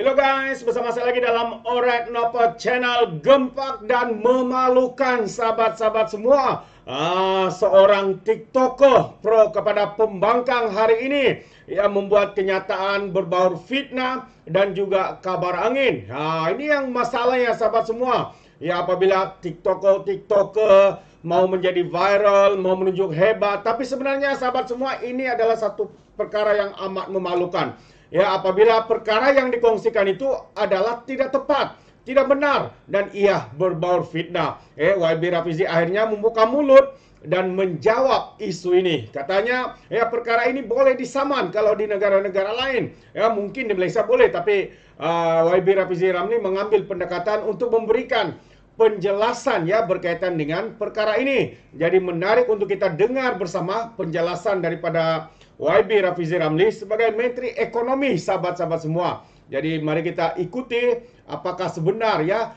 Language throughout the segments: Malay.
Halo guys, bersama saya lagi dalam Alright Nopo Channel. Gempak dan memalukan sahabat-sahabat semua. Seorang TikToker pro kepada pembangkang hari ini yang membuat kenyataan berbau fitnah dan juga kabar angin. Ini yang masalahnya sahabat semua. Ya, apabila TikToker mau menjadi viral, mau menunjuk hebat, tapi sebenarnya sahabat semua ini adalah satu perkara yang amat memalukan. Ya, apabila perkara yang dikongsikan itu adalah tidak tepat, tidak benar, dan ia berbau fitnah. YB Rafizi akhirnya membuka mulut dan menjawab isu ini. Katanya, ya perkara ini boleh disaman kalau di negara-negara lain. Ya, mungkin di Malaysia boleh, tapi YB Rafizi Ramli mengambil pendekatan untuk memberikan penjelasan ya berkaitan dengan perkara ini. Jadi menarik untuk kita dengar bersama penjelasan daripada YB Rafizi Ramli sebagai Menteri Ekonomi, sahabat-sahabat semua. Jadi mari kita ikuti apakah sebenar ya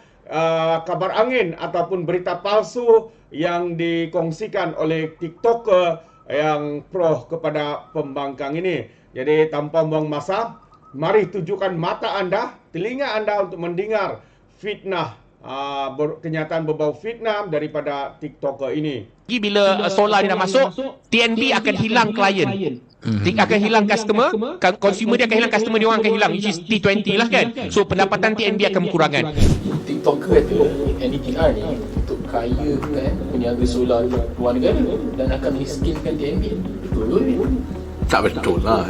kabar angin ataupun berita palsu yang dikongsikan oleh TikToker yang pro kepada pembangkang ini. Jadi tanpa buang masa, mari tujukan mata Anda, telinga Anda untuk mendengar fitnah, kenyataan berbau fitnah daripada TikToker ini. Bila solar ni dah masuk, TNB akan hilang klien. Akan hilang customer, consumer dia akan hilang, customer dia orang akan hilang, which is T20 lah kan. So pendapatan TNB akan berkurangan. TikToker kata NETR ni untuk kaya kan peniaga solar luar negara dan akan miskinkan TNB. Betul ke? Tak betul lah.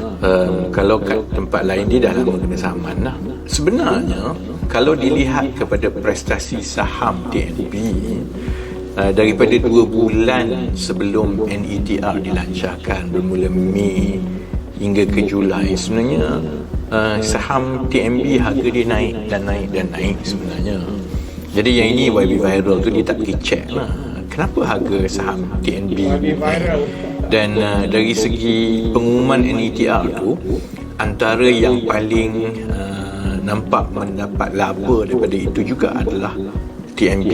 Kalau kat tempat lain dia dah lama kena saman lah. Sebenarnya kalau dilihat kepada prestasi saham TNB daripada 2 bulan sebelum NETR dilancarkan bermula Mei hingga ke Julai, sebenarnya saham TNB harga dia naik dan naik dan naik sebenarnya. Jadi yang ini YB Viral tu dia tak pergi check lah kenapa harga saham TNB naik. Dan dari segi pengumuman NETR tu, antara yang paling nampak mendapat laba daripada itu juga adalah TNB.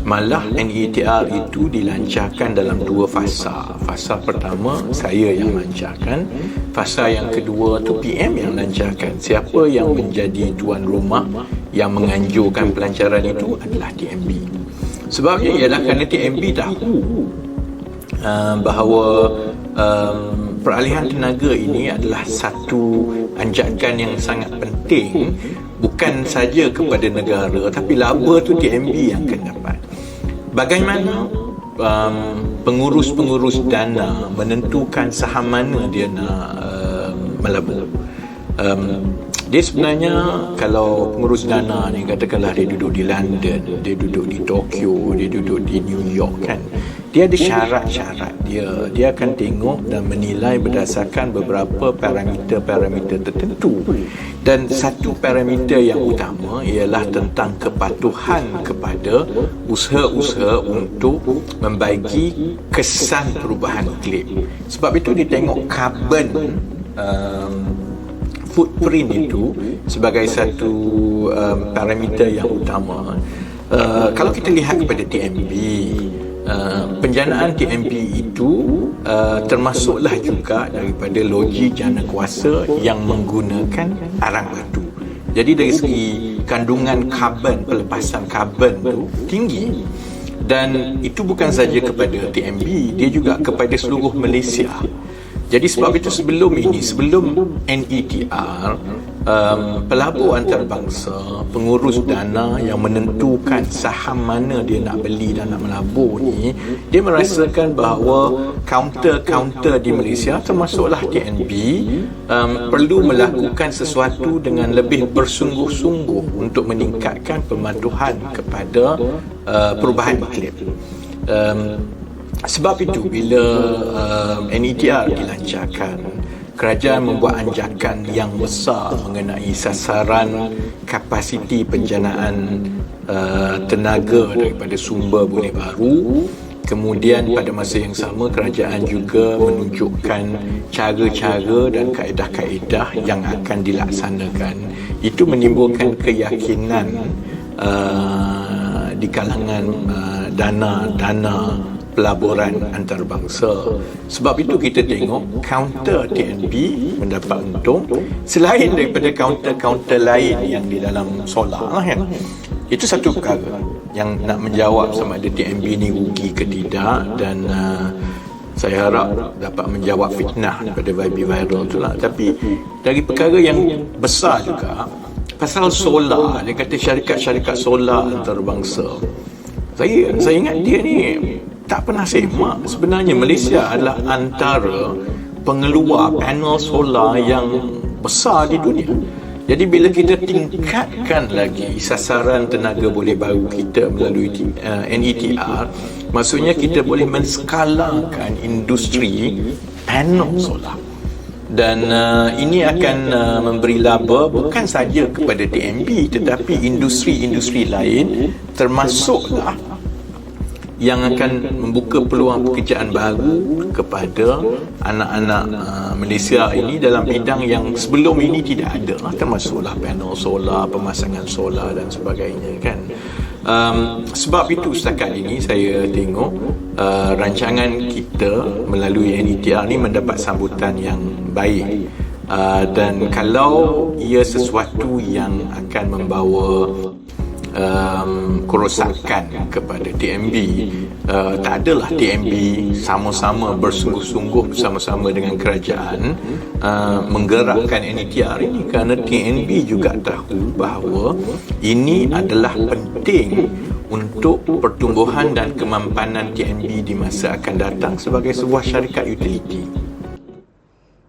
Malah NETR itu dilancarkan dalam 2 fasa. Fasa pertama saya yang lancarkan, fasa yang kedua tu PM yang lancarkan. Siapa yang menjadi tuan rumah yang menganjurkan pelancaran itu adalah TNB. Sebabnya ialah kerana TNB tahu bahawa peralihan tenaga ini adalah satu anjakan yang sangat penting, bukan saja kepada negara, tapi laba tu TNB yang akan dapat. Bagaimana pengurus-pengurus dana menentukan saham mana dia nak melabur? Dia sebenarnya, kalau pengurus dana ni katakanlah dia duduk di London, dia duduk di Tokyo, dia duduk di New York kan, dia ada syarat-syarat dia akan tengok dan menilai berdasarkan beberapa parameter tertentu. Dan satu parameter yang utama ialah tentang kepatuhan kepada usaha-usaha untuk membagi kesan perubahan iklim. Sebab itu dia tengok carbon footprint itu sebagai satu parameter yang utama. Kalau kita lihat kepada TNB, penjanaan TNB itu termasuklah juga daripada loji jana kuasa yang menggunakan arang batu. Jadi dari segi kandungan karbon, pelepasan karbon tu tinggi. Dan itu bukan saja kepada TNB, dia juga kepada seluruh Malaysia. Jadi sebab itu sebelum NETR, pelabur antarabangsa, pengurus dana yang menentukan saham mana dia nak beli dan nak melabur ni, dia merasakan bahawa kaunter-kaunter di Malaysia termasuklah TNB perlu melakukan sesuatu dengan lebih bersungguh-sungguh untuk meningkatkan pematuhan kepada perubahan iklim. Sebab itu bila NETR dilancarkan, kerajaan membuat anjakan yang besar mengenai sasaran kapasiti penjanaan tenaga daripada sumber boleh baru. Kemudian pada masa yang sama kerajaan juga menunjukkan cara-cara dan kaedah-kaedah yang akan dilaksanakan. Itu menimbulkan keyakinan di kalangan dana pelaburan antarabangsa. Sebab itu kita tengok kaunter TNB mendapat untung selain daripada kaunter-kaunter lain yang di dalam solar lah kan. Itu satu perkara yang nak menjawab sama ada TNB ni rugi ke tidak, dan saya harap dapat menjawab fitnah daripada YB Viral tu lah. Tapi dari perkara yang besar juga pasal solar, dia kata syarikat-syarikat solar antarabangsa. Saya ingat dia ni tak pernah semak. Sebenarnya Malaysia adalah antara pengeluar panel solar yang besar di dunia. Jadi bila kita tingkatkan lagi sasaran tenaga boleh baru kita melalui NETR, maksudnya kita boleh menskalakan industri panel solar. Dan ini akan memberi laba bukan saja kepada TNB tetapi industri-industri lain, termasuklah yang akan membuka peluang pekerjaan baru kepada anak-anak Malaysia ini dalam bidang yang sebelum ini tidak ada, termasuklah panel solar, pemasangan solar dan sebagainya kan. Sebab itu setakat ini saya tengok rancangan kita melalui NETR ni mendapat sambutan yang baik, dan kalau ia sesuatu yang akan membawa kerosakan kepada TNB, tak adalah TNB sama-sama bersungguh-sungguh bersama-sama dengan kerajaan menggerakkan NETR ini, kerana TNB juga tahu bahawa ini adalah penting untuk pertumbuhan dan kemampanan TNB di masa akan datang sebagai sebuah syarikat utiliti.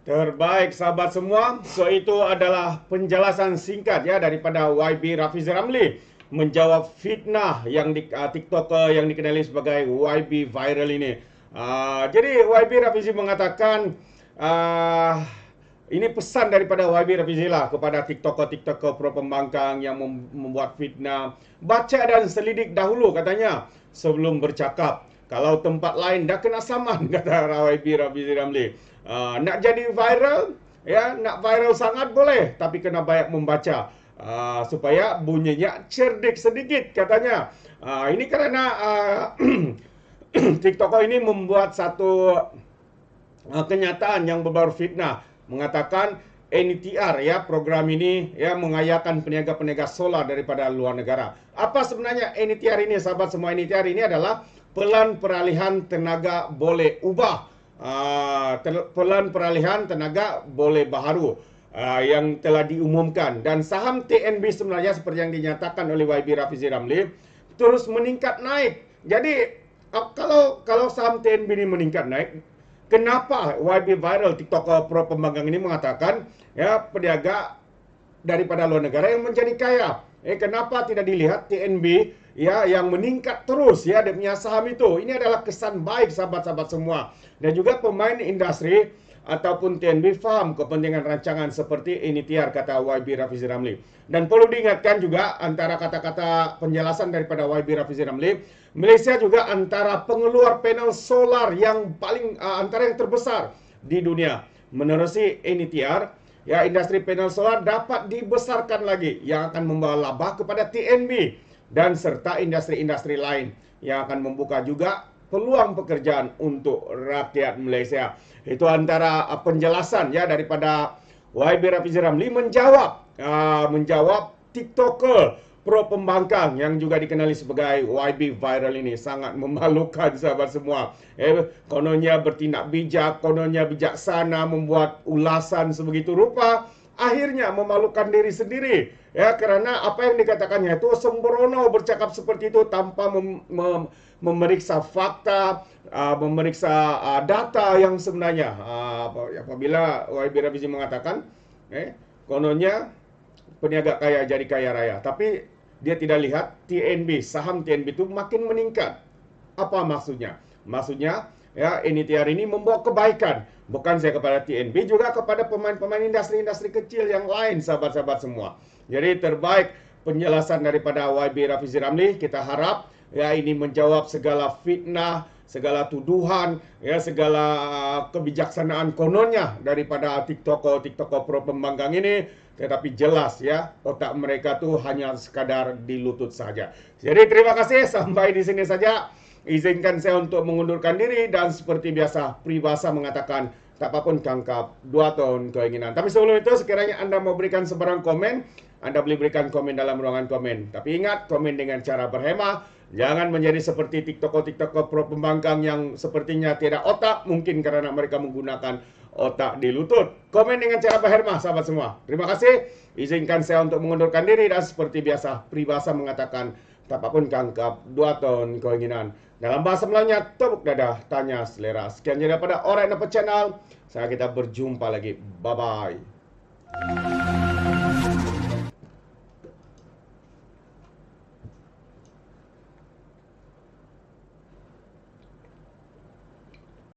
Terbaik sahabat semua. So itu adalah penjelasan singkat ya daripada YB Rafizi Ramli menjawab fitnah yang di TikToker yang dikenali sebagai YB Viral ini. Jadi YB Rafizi mengatakan ini pesan daripada YB Rafizi lah kepada TikToker pro pembangkang yang membuat fitnah. Baca dan selidik dahulu katanya sebelum bercakap. Kalau tempat lain dah kena saman, kata YB Rafizi Ramli. Nak jadi viral, ya, nak viral sangat boleh, tapi kena banyak membaca. Supaya bunyinya cerdik sedikit katanya. Ini kerana TikToker ini membuat satu kenyataan yang berbau fitnah, mengatakan NETR ya, program ini ya mengayakan peniaga-peniaga solar daripada luar negara. Apa sebenarnya NETR ini sahabat semua? NETR ini adalah pelan peralihan tenaga boleh ubah, pelan peralihan tenaga boleh baharu yang telah diumumkan, dan saham TNB sebenarnya seperti yang dinyatakan oleh YB Rafizi Ramli terus meningkat naik. Jadi kalau saham TNB ini meningkat naik, kenapa YB Viral TikToker pro pembangkang ini mengatakan ya peniaga daripada luar negara yang menjadi kaya? Kenapa tidak dilihat TNB ya yang meningkat terus ya dia punya saham itu? Ini adalah kesan baik sahabat-sahabat semua, dan juga pemain industri ataupun TNB faham kepentingan rancangan seperti NETR, kata YB Rafizi Ramli. Dan perlu diingatkan juga antara kata-kata penjelasan daripada YB Rafizi Ramli, Malaysia juga antara pengeluar panel solar yang paling antara yang terbesar di dunia. Menerusi NETR, ya industri panel solar dapat dibesarkan lagi yang akan membawa laba kepada TNB dan serta industri-industri lain yang akan membuka juga peluang pekerjaan untuk rakyat Malaysia. Itu antara penjelasan ya daripada YB Rafizi Ramli menjawab TikToker pro pembangkang yang juga dikenali sebagai YB Viral ini. Sangat memalukan sahabat semua. Kononnya bertindak bijak, kononnya bijaksana, membuat ulasan sebegitu rupa, akhirnya memalukan diri sendiri. Ya, kerana apa yang dikatakannya itu sembrono bercakap seperti itu tanpa memeriksa fakta, memeriksa data yang sebenarnya. Apabila YB Rafizi mengatakan kononnya peniaga kaya jadi kaya raya, tapi dia tidak lihat TNB, saham TNB itu makin meningkat. Apa maksudnya? Maksudnya ya NETR ini membawa kebaikan, bukan saja kepada TNB, juga kepada pemain-pemain industri-industri kecil yang lain sahabat-sahabat semua. Jadi terbaik penjelasan daripada YB Rafizi Ramli. Kita harap ya ini menjawab segala fitnah, segala tuduhan, ya segala kebijaksanaan kononnya daripada TikToker pro pembangkang ini. Tetapi jelas ya otak mereka tuh hanya sekadar di lutut saja. Jadi terima kasih, sampai di sini saja izinkan saya untuk mengundurkan diri dan seperti biasa peribahasa mengatakan tak apapun tangkap 2 tahun keinginan. Tapi sebelum itu sekiranya Anda mau berikan sebarang komen, Anda boleh berikan komen dalam ruangan komen. Tapi ingat, komen dengan cara berhemah. Jangan menjadi seperti TikToker pro pembangkang yang sepertinya tidak otak, mungkin karena mereka menggunakan otak di lutut. Komen dengan cara berhemah, sahabat semua. Terima kasih. Izinkan saya untuk mengundurkan diri dan seperti biasa peribahasa mengatakan tak apapun tangkap 2 tahun keinginan. Dalam bahasa Melayunya, tepuk dada, tanya selera. Sekian daripada Alright Napa Channel. Saya kita berjumpa lagi. Bye-bye.